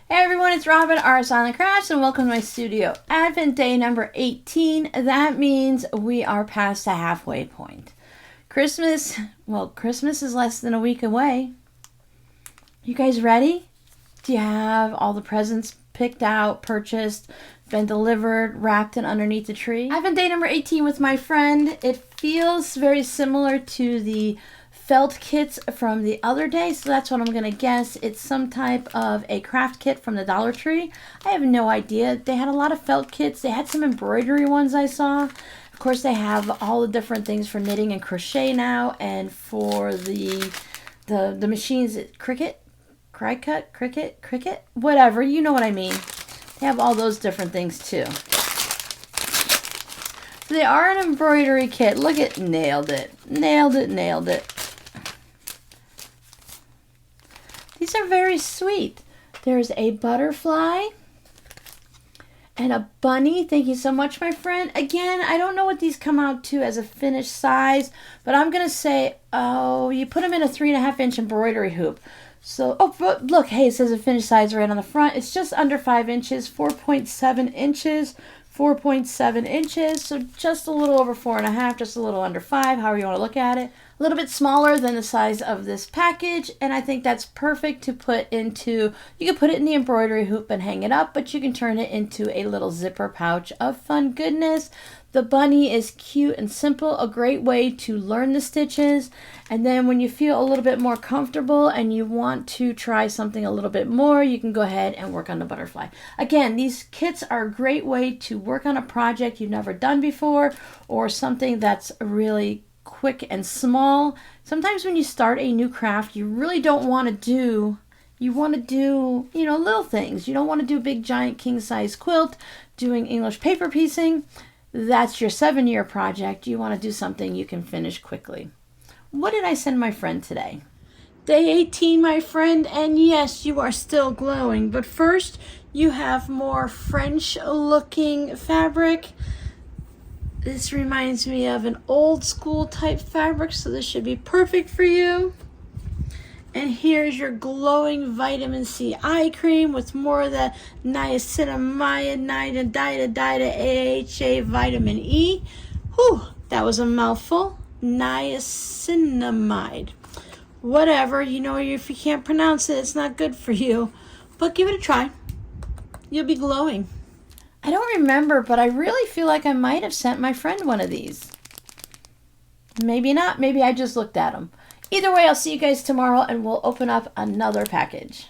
Hey everyone, it's Robin, Arts on the Crafts, and welcome to my studio. Advent day number 18. That means we are past the halfway point. Christmas is less than a week away. You guys ready? Do you have all the presents picked out, purchased, been delivered, wrapped, and underneath the tree? Advent day number 18 with my friend. It feels very similar to the felt kits from the other day, so that's what I'm gonna guess. It's some type of a craft kit from the Dollar Tree. I have no idea. They had a lot of felt kits. They had some embroidery ones I saw. Of course, they have all the different things for knitting and crochet now, and for the machines, Cricut, whatever, you know what I mean. They have all those different things too. So they are an embroidery kit. Look at, nailed it. These are very sweet. There's a butterfly and a bunny. Thank you so much, my friend. Again, I don't know what these come out to as a finished size, but I'm going to say, you put them in a 3.5-inch embroidery hoop. So, but look, hey, it says a finished size right on the front. It's just under 5 inches, 4.7 inches. 4.7 inches, so just a little over 4.5, just a little under 5, however you want to look at it. A little bit smaller than the size of this package, and I think that's perfect to put into, you can put it in the embroidery hoop and hang it up, but you can turn it into a little zipper pouch of fun goodness. The bunny is cute and simple, a great way to learn the stitches, and then when you feel a little bit more comfortable and you want to try something a little bit more, you can go ahead and work on the butterfly. Again, these kits are a great way to work on a project you've never done before, or something that's really quick and small. Sometimes when you start a new craft, you really don't want to do, little things. You don't want to do a big giant king size quilt, doing English paper piecing. That's your 7-year project. You want to do something you can finish quickly. What did I send my friend today? Day 18, my friend, and yes, you are still glowing. But first, you have more French-looking fabric. This reminds me of an old school type fabric, so this should be perfect for you. And here's your glowing vitamin C eye cream with more of the niacinamide, AHA, vitamin E. Whew, that was a mouthful. Niacinamide. Whatever, if you can't pronounce it, it's not good for you. But give it a try. You'll be glowing. I don't remember, but I really feel like I might have sent my friend one of these. Maybe not. Maybe I just looked at them. Either way, I'll see you guys tomorrow, and we'll open up another package.